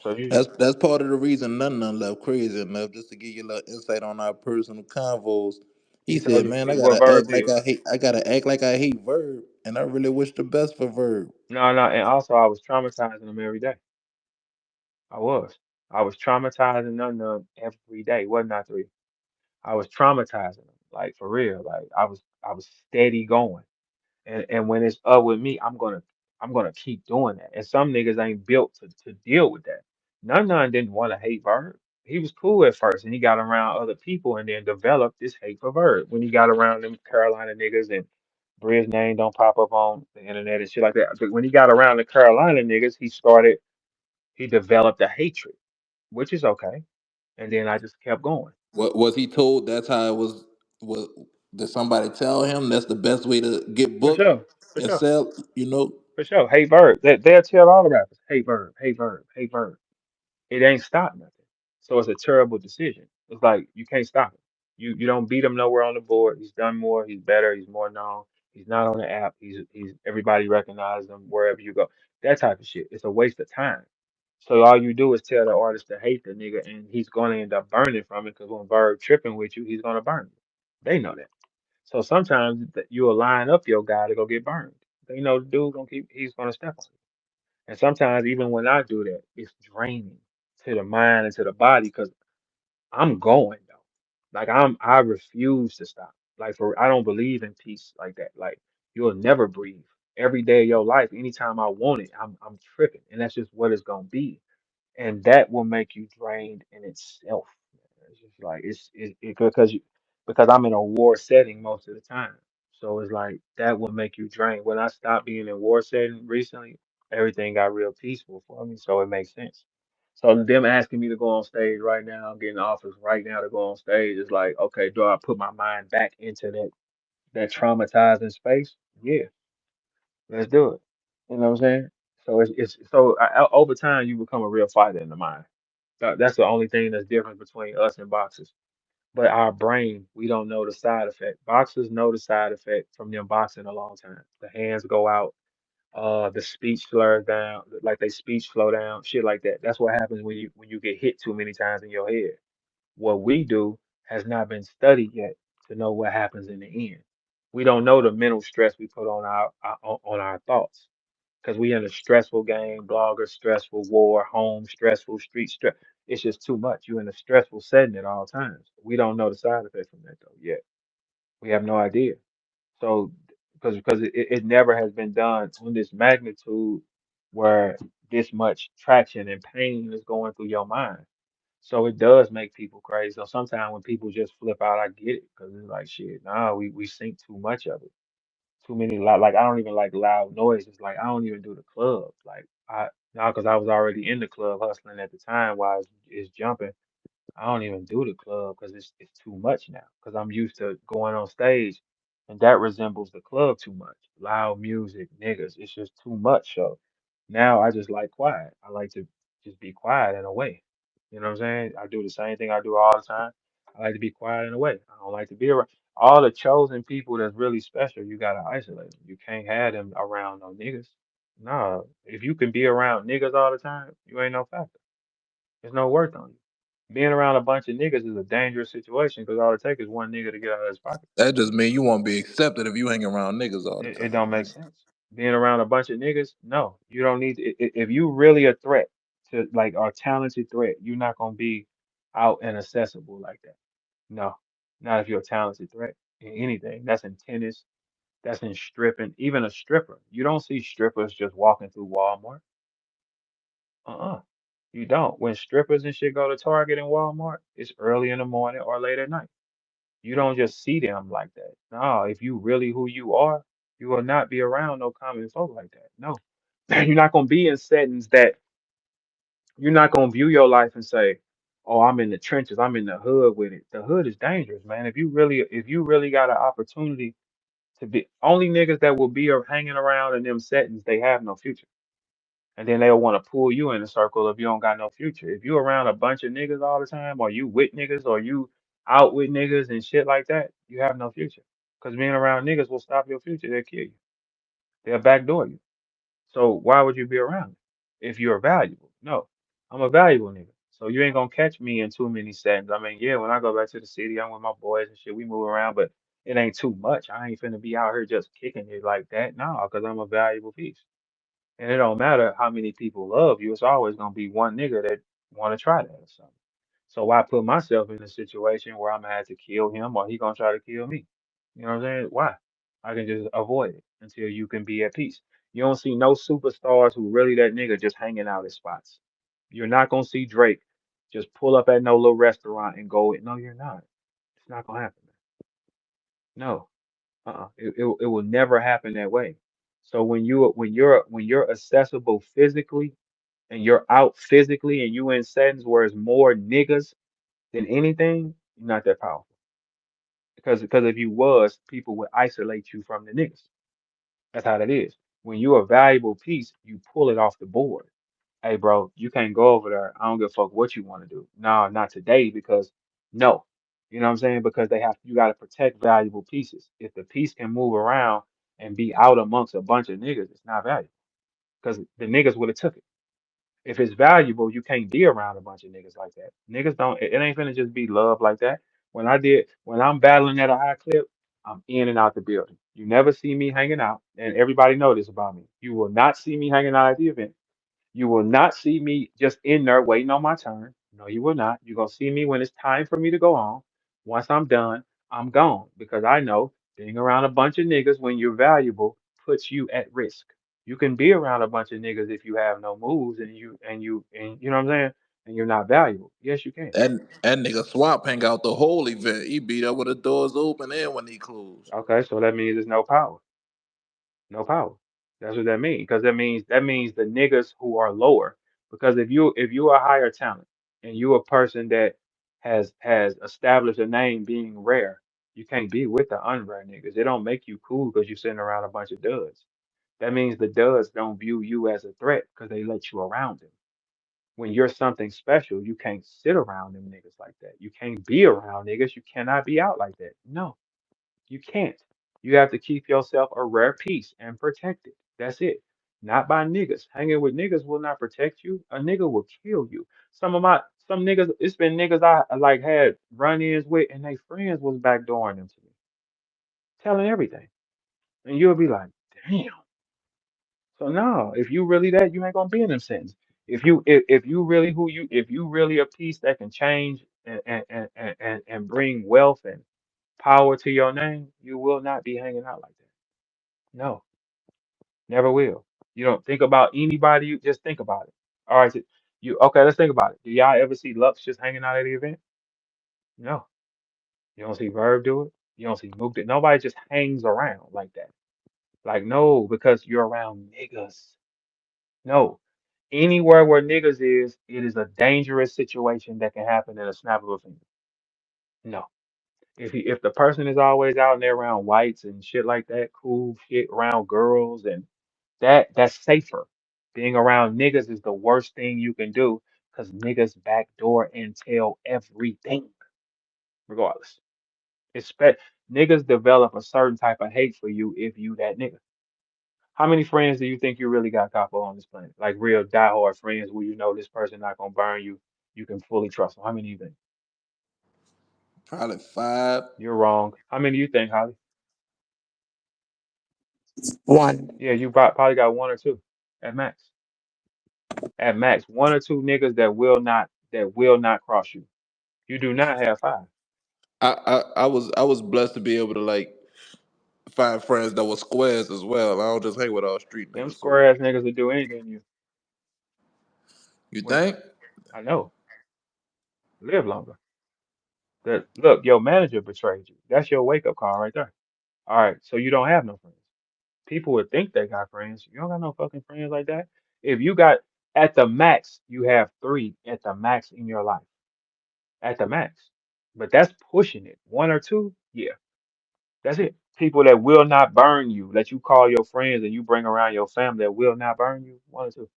So you just That's part of the reason none left crazy enough, just to give you a little insight on our personal convos. He he told said, you "Man, what Verb did. I gotta act like I hate Verb, and I really wish the best for Verb." No, no, and also I was traumatizing them every day. I was. I was traumatizing them every day. Wasn't I three? I was traumatizing them, like for real. Like I was steady going. And when it's up with me, I'm gonna keep doing that. And some niggas ain't built to deal with that. None didn't want to hate Verb. He was cool at first, and he got around other people, and then developed this hate for Verb. When he got around them Carolina niggas, and Bria's name don't pop up on the internet and shit like that. But when he got around the Carolina niggas, he developed a hatred, which is okay. And then I just kept going. What was he told? That's how it was. Was Did somebody tell him that's the best way to get For booked sure, for and sure, sell? You know, for sure. Hate Verb. They'll tell all the rappers, hate Verb, hate Verb, hate Verb. It ain't stop nothing. So it's a terrible decision. It's like you can't stop him. You don't beat him nowhere on the board. He's done more. He's better. He's more known. He's not on the app. He's everybody recognizes him wherever you go. That type of shit. It's a waste of time. So all you do is tell the artist to hate the nigga, and he's gonna end up burning from it because when Bird tripping with you, he's gonna burn you. They know that. So sometimes you'll line up your guy to go get burned. They know the dude he's gonna step on you. And sometimes even when I do that, it's draining to the mind and to the body because I'm going though. Like I refuse to stop. Like I don't believe in peace like that. Like you'll never breathe. Every day of your life, anytime I want it, I'm tripping. And that's just what it's gonna be. And that will make you drained in itself. It's just like because I'm in a war setting most of the time. So it's like that will make you drain. When I stopped being in war setting recently, everything got real peaceful for me. So it makes sense. So them asking me to go on stage right now, getting offers right now to go on stage, is like, okay, do I put my mind back into that traumatizing space? Yeah, let's do it. You know what I'm saying? So over time you become a real fighter in the mind. That's the only thing that's different between us and boxers. But our brain, we don't know the side effect. Boxers know the side effect from them boxing a long time. The hands go out, the speech slurs down, like they speech slow down, shit like that. That's what happens when you get hit too many times in your head. What we do has not been studied yet to know what happens in the end. We don't know the mental stress we put on on our thoughts because we in a stressful game, blogger, stressful war, home, stressful street stress. It's just too much. You're in a stressful setting at all times. We don't know the side effects from that though yet. We have no idea. So because it never has been done on this magnitude where this much traction and pain is going through your mind. So it does make people crazy. So sometimes when people just flip out, I get it because it's like shit. Nah, we sink too much of it. Too many loud. Like I don't even like loud noises. Like I don't even do the club. Like I now because I was already in the club hustling at the time while it's jumping. I don't even do the club because it's too much now. Because I'm used to going on stage, and that resembles the club too much. Loud music, niggas. It's just too much. So now I just like quiet. I like to just be quiet in a way. You know what I'm saying? I do the same thing I do all the time. I like to be quiet in a way. I don't like to be around all the chosen people that's really special. You gotta isolate them. You can't have them around no niggas. No, if you can be around niggas all the time, you ain't no factor. There's no worth on you. Being around a bunch of niggas is a dangerous situation because all it takes is one nigga to get out of his pocket. That just mean you won't be accepted if you hang around niggas all the It time. don't make sense. Being around a bunch of niggas, no, you don't need. If you really a threat to like a talented threat, you're not gonna be out and accessible like that. No, not if you're a talented threat in anything. That's in tennis. That's in stripping. Even a stripper, you don't see strippers just walking through Walmart. Uh-uh. You don't. When strippers and shit go to Target and Walmart, it's early in the morning or late at night. You don't just see them like that. No, if you really who you are, you will not be around no common folk like that. No. You're not gonna be in settings that you're not gonna view your life and say, "Oh, I'm in the trenches, I'm in the hood with it." The hood is dangerous, man. If you really got an opportunity to be only niggas that will be hanging around in them settings, they have no future. And then they'll want to pull you in a circle if you don't got no future. If you around a bunch of niggas all the time, or you with niggas, or you out with niggas and shit like that, you have no future. Because being around niggas will stop your future. They'll kill you. They'll backdoor you. So why would you be around me if you're valuable? No, I'm a valuable nigga. So you ain't gonna catch me in too many settings. I mean, yeah, when I go back to the city, I'm with my boys and shit. We move around, but it ain't too much. I ain't finna be out here just kicking it like that. No, because I'm a valuable piece. And it don't matter how many people love you, it's always gonna be one nigga that wanna try that or something. So why put myself in a situation where I'm gonna have to kill him or he gonna try to kill me? You know what I'm saying? Why? I can just avoid it until you can be at peace. You don't see no superstars who really that nigga just hanging out at spots. You're not gonna see Drake just pull up at no little restaurant and go. No, you're not. It's not gonna happen. No. It will never happen that way. So when you're accessible physically and you're out physically and you in settings where it's more niggas than anything, you're not that powerful. Because if you was, people would isolate you from the niggas. That's how that is. When you're a valuable piece, you pull it off the board. Hey, bro, you can't go over there. I don't give a fuck what you want to do. No, not today because no. You know what I'm saying? Because you got to protect valuable pieces. If the piece can move around and be out amongst a bunch of niggas, it's not valuable because the niggas would have took it. If it's valuable, you can't be around a bunch of niggas like that. Niggas don't, it ain't finna just be love like that. When I'm battling at a high clip, I'm in and out the building. You never see me hanging out, and everybody know this about me. You will not see me hanging out at the event. You will not see me just in there waiting on my turn. No, you will not. You're gonna see me when it's time for me to go on. Once I'm done, I'm gone because I know being around a bunch of niggas when you're valuable puts you at risk. You can be around a bunch of niggas if you have no moves and you know what I'm saying, and you're not valuable. Yes, you can. That nigga Swap hang out the whole event. He beat up when the doors open and when he closed. Okay, so that means there's no power. No power. That's what that means. Because that means the niggas who are lower. Because if you are a higher talent and you a person that has established a name being rare, you can't be with the unrare niggas. It don't make you cool because you're sitting around a bunch of duds. That means the duds don't view you as a threat because they let you around them. When you're something special, you can't sit around them niggas like that. You can't be around niggas. You cannot be out like that. No. You can't. You have to keep yourself a rare piece and protect it. That's it. Not by niggas. Hanging with niggas will not protect you. A nigga will kill you. Some niggas, it's been niggas I like had run-ins with and they friends was backdooring them to me. telling everything. And you'll be like, damn. So no, if you really that, you ain't gonna be in them sentence. If you really who you if you really a piece that can change and bring wealth and power to your name, you will not be hanging out like that. No, never will. You don't think about anybody, you just think about it. All right, so you okay, let's think about it. Do y'all ever see Lux just hanging out at the event? No. You don't see Verb do it. You don't see Mook do it. Nobody just hangs around like that. Like, no, because you're around niggas. No. Anywhere where niggas is, it is a dangerous situation that can happen in a snap of a finger. No. If the person is always out there around whites and shit like that, cool shit around girls and that's safer. Being around niggas is the worst thing you can do because niggas backdoor and tell everything, regardless. Expect niggas develop a certain type of hate for you if you that nigga. How many friends do you think you really got, Capo, on this planet? Like real diehard friends where you know this person not gonna burn you, you can fully trust them. How many do you think? Probably five. You're wrong. How many do you think, Holly? One. Yeah, you probably got one or two at max. At max, one or two niggas that will not cross you. You do not have five. I was blessed to be able to like find friends that were squares as well. I don't just hang with all street Them niggas. So square ass niggas will do anything to you. you When think? I know, live longer. That look, your manager betrayed you. That's your wake up call right there. All right, so you don't have no friends. People would think they got friends. You don't got no fucking friends like that. If you got at the max, you have three at the max in your life. At the max. But that's pushing it. One or two, yeah, that's it. People that will not burn you, that you call your friends and you bring around your family that will not burn you, one or two.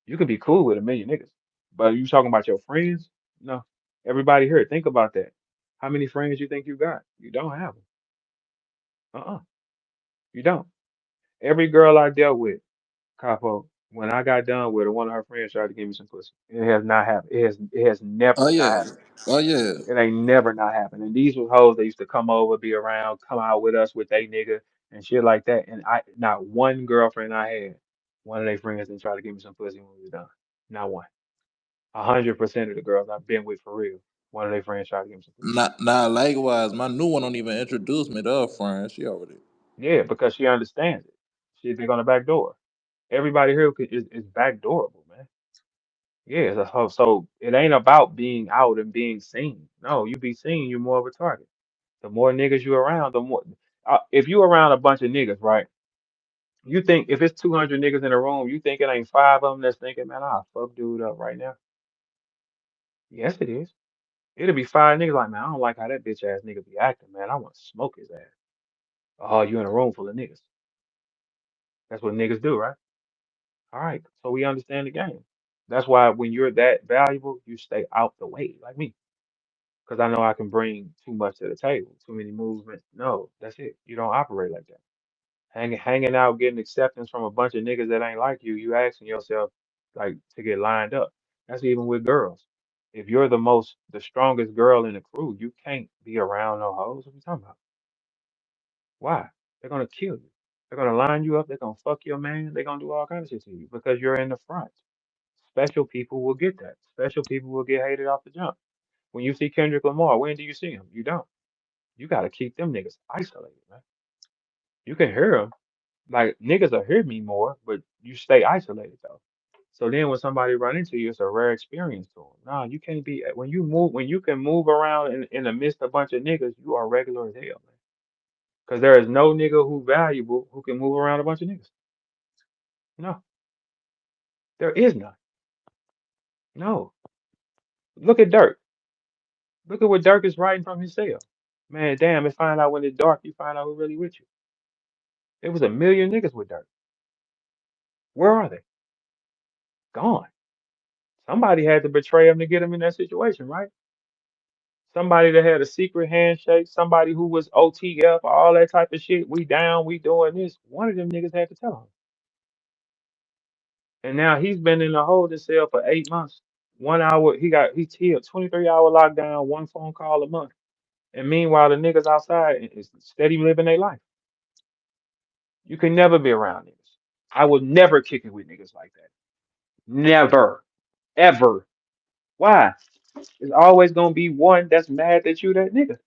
You can be cool with a million niggas. But you talking about your friends? No. Everybody here, think about that. How many friends you think you got? You don't have them. Uh-uh. You don't. Every girl I dealt with, Capo, when I got done with her, one of her friends tried to give me some pussy. It has not happened. It has Oh never not yeah. happened. Oh yeah. It ain't never not happened. And these was hoes that used to come over, be around, come out with us with they nigga and shit like that. And I not one girlfriend I had, one of their friends didn't try to give me some pussy when we was done. Not one. 100% of the girls I've been with for real, one of their friends tried to give me some pussy. Not likewise. My new one don't even introduce me to her friends. She already. Yeah, because she understands it. She's on the back door. Everybody here is backdoorable, man. Yeah, so it ain't about being out and being seen. No, you be seen, you're more of a target. The more niggas you around, the more. If you around a bunch of niggas, right? You think if it's 200 niggas in a room, you think it ain't five of them that's thinking, man, I'll fuck dude up right now. Yes, it is. It'll be five niggas like, man, I don't like how that bitch ass nigga be acting, man. I want to smoke his ass. Oh, you in a room full of niggas. That's what niggas do, right? All right, so we understand the game. That's why when you're that valuable, you stay out the way, like me. Because I know I can bring too much to the table, too many movements. No, that's it. You don't operate like that. Hanging out, getting acceptance from a bunch of niggas that ain't like you asking yourself like to get lined up. That's even with girls. If you're the strongest girl in the crew, you can't be around no hoes. What you talking about? Why? They're gonna kill you. They're gonna line you up. They're gonna fuck your man. They're gonna do all kinds of shit to you because you're in the front. Special people will get that. Special people will get hated off the jump. When you see Kendrick Lamar, when do you see him? You don't. You got to keep them niggas isolated, man. You can hear them. Like, niggas will hear me more, but you stay isolated, though. So then when somebody run into you, it's a rare experience to them. Nah, you can't be, when you can move around in the midst of a bunch of niggas, you are regular as hell, man. Because there is no nigga who valuable who can move around a bunch of niggas. No, there is none. No. Look at Dirk. Look at what Dirk is writing from his cell. Man, damn, it find out when it's dark, you find out who really with you. It was a million niggas with Dirk. Where are they? Gone. Somebody had to betray him to get him in that situation, right? Somebody that had a secret handshake, somebody who was OTF, all that type of shit. We down, we doing this. One of them niggas had to tell him. And now he's been in the holding cell for 8 months. 1 hour, he had 23-hour lockdown, one phone call a month. And meanwhile, the niggas outside is steady living their life. You can never be around niggas. I will never kick it with niggas like that. Never, ever. Why? There's always gonna be one that's mad that you that nigga.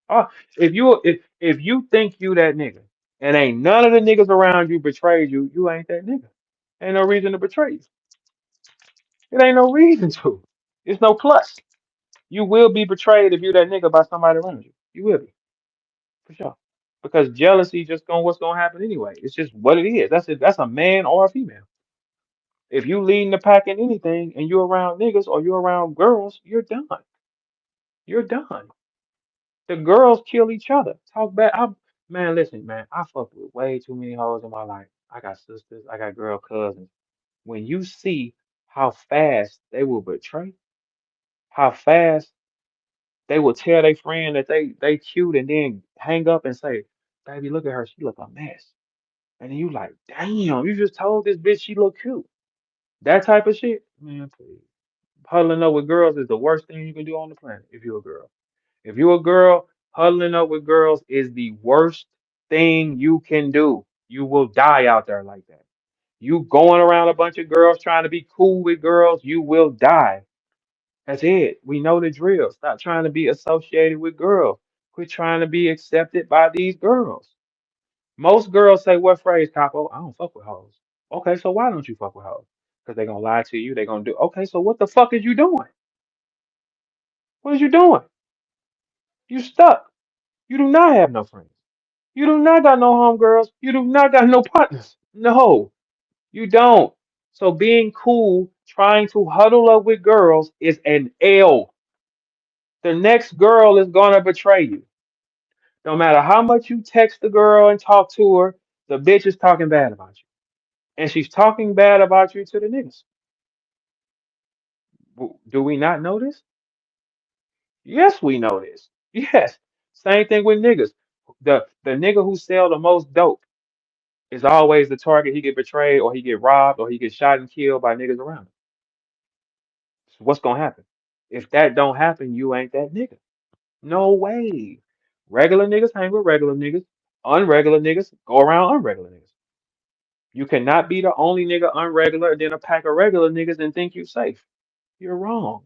Oh, if you think you that nigga and ain't none of the niggas around you betrayed you, you ain't that nigga. Ain't no reason to betray you. It ain't no reason to. It's no plus. You will be betrayed if you that nigga by somebody around you. You will be, for sure. Because jealousy just going what's gonna happen anyway. It's just what it is. That's it. That's a man or a female. If you leading the pack in anything and you're around niggas or you're around girls, you're done. You're done. The girls kill each other. Talk bad. Man, listen, man. I fucked with way too many hoes in my life. I got sisters. I got girl cousins. When you see how fast they will betray, how fast they will tell their friend that they cute and then hang up and say, "Baby, look at her. She look a mess." And then you like, "Damn, you just told this bitch she look cute." That type of shit, man. Please. Huddling up with girls is the worst thing you can do on the planet if you're a girl. If you're a girl, huddling up with girls is the worst thing you can do. You will die out there like that. You going around a bunch of girls trying to be cool with girls, you will die. That's it. We know the drill. Stop trying to be associated with girls. Quit trying to be accepted by these girls. Most girls say what phrase, Capo? I don't fuck with hoes. Okay, so why don't you fuck with hoes? Because they're gonna lie to you, they're gonna do okay, so what the fuck is you doing? What is you doing? You stuck. You do not have no friends. You do not got no homegirls. You do not got no partners. No, you don't. So being cool, trying to huddle up with girls is an L. The next girl is gonna betray you. No matter how much you text the girl and talk to her, the bitch is talking bad about you. And she's talking bad about you to the niggas. Do we not know this? Yes, we know this. Yes. Same thing with niggas. The nigga who sell the most dope is always the target. He get betrayed or he get robbed or he get shot and killed by niggas around him. So what's gonna happen? If that don't happen, you ain't that nigga. No way. Regular niggas hang with regular niggas. Unregular niggas go around unregular niggas. You cannot be the only nigga unregular and then a pack of regular niggas and think you safe. You're wrong.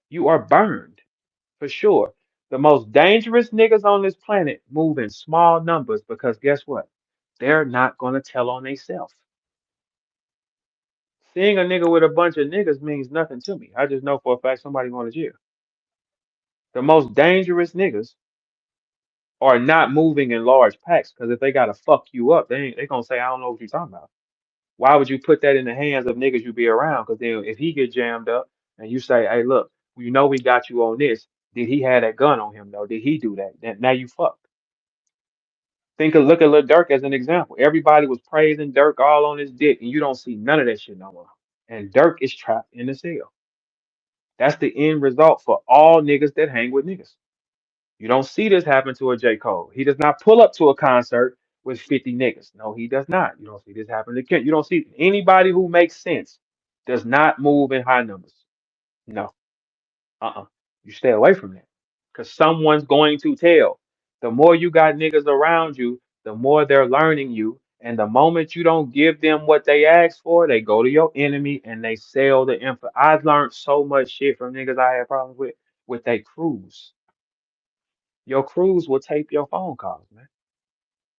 You are burned for sure. The most dangerous niggas on this planet move in small numbers because guess what? They're not gonna tell on themselves. Seeing a nigga with a bunch of niggas means nothing to me. I just know for a fact somebody going to jail. The most dangerous niggas are not moving in large packs because if they gotta fuck you up, they gonna say, I don't know what you're talking about. Why would you put that in the hands of niggas you be around? Because then if he get jammed up and you say, hey, look, you know we got you on this. Did he have that gun on him though? Did he do that? Then now you fucked. Look at Lil Durk as an example. Everybody was praising Dirk all on his dick, and you don't see none of that shit no more. And Dirk is trapped in the cell. That's the end result for all niggas that hang with niggas. You don't see this happen to a J. Cole. He does not pull up to a concert with 50 niggas. No, he does not. You don't see this happen to Kim. You don't see anybody who makes sense does not move in high numbers. No. Uh-uh. You stay away from that. Because someone's going to tell. The more you got niggas around you, the more they're learning you. And the moment you don't give them what they ask for, they go to your enemy and they sell the info. I've learned so much shit from niggas I had problems with their crews. Your crews will tape your phone calls, man,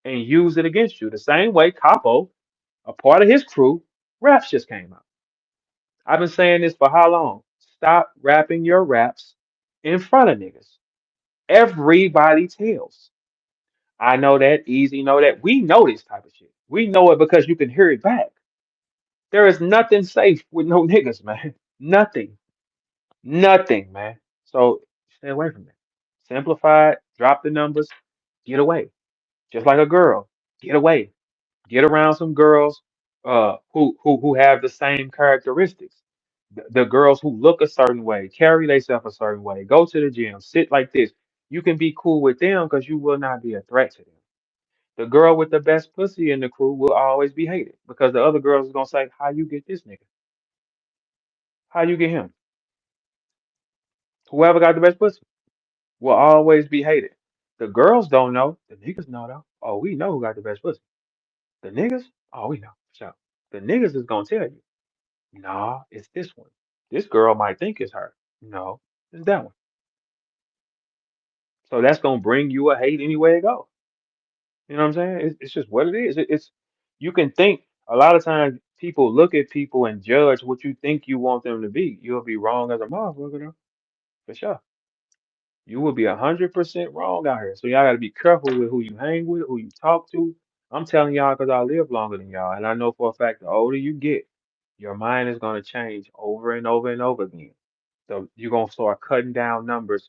and use it against you. The same way Capo, a part of his crew, raps just came out. I've been saying this for how long? Stop rapping your raps in front of niggas. Everybody tells. I know that, Easy know that. We know this type of shit. We know it because you can hear it back. There is nothing safe with no niggas, man. Nothing. Nothing, man. So stay away from it. Simplify it, drop the numbers, get away. Just like a girl, get away. Get around some girls who have the same characteristics. The girls who look a certain way, carry themselves a certain way, go to the gym, sit like this. You can be cool with them because you will not be a threat to them. The girl with the best pussy in the crew will always be hated because the other girls is gonna say, "How you get this nigga? How you get him? Whoever got the best pussy." will always be hated. The girls don't know. The niggas know though. Oh, we know who got the best pussy. The niggas, oh, we know. So the niggas is gonna tell you, nah, it's this one. This girl might think it's her. No, it's that one. So that's gonna bring you a hate anywhere it goes. You know what I'm saying? It's just what it is. It's you can think a lot of times people look at people and judge what you think you want them to be. You'll be wrong as a motherfucker, though, for sure. You will be 100% wrong out here. So y'all got to be careful with who you hang with, who you talk to. I'm telling y'all because I live longer than y'all, and I know for a fact the older you get, your mind is going to change over and over and over again. So you're going to start cutting down numbers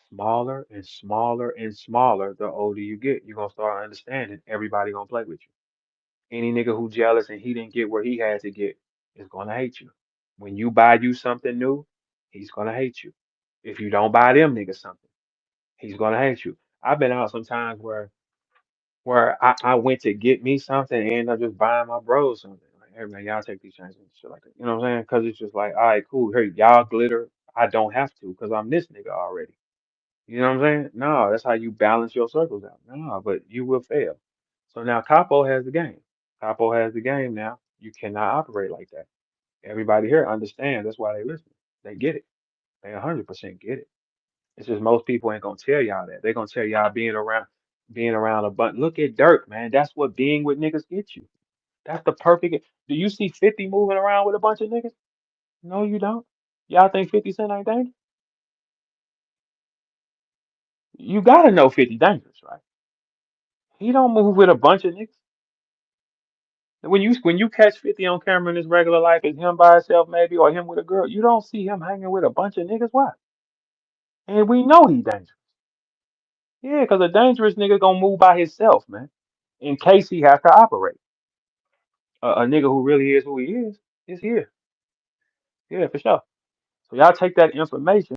smaller and smaller and smaller the older you get. You're going to start understanding everybody going to play with you. Any nigga who jealous and he didn't get where he had to get is going to hate you. When you buy you something new, he's going to hate you. If you don't buy them niggas something, he's gonna hate you. I've been out sometimes where I went to get me something and end up just buying my bros something. Like, hey man, y'all take these chances and shit like that. You know what I'm saying? Because it's just like, all right, cool. Here, y'all glitter. I don't have to because I'm this nigga already. You know what I'm saying? No, that's how you balance your circles out. No, but you will fail. So now Capo has the game. Capo has the game now. You cannot operate like that. Everybody here understands. That's why they listen. They get it. They 100% get it. It's just most people ain't gonna tell y'all that. They're gonna tell y'all being around a bunch. Look at Dirk, man. That's what being with niggas gets you. That's the perfect. Do you see 50 moving around with a bunch of niggas? No, you don't. Y'all think 50 Cent ain't dangerous? You gotta know 50 dangerous, right? He don't move with a bunch of niggas. When you catch 50 on camera in his regular life, it's him by himself maybe, or him with a girl. You don't see him hanging with a bunch of niggas. Why? And we know he dangerous. Yeah, because a dangerous nigga gonna move by himself, man, in case he has to operate. A nigga who really is who he is here. Yeah, for sure. So y'all take that information.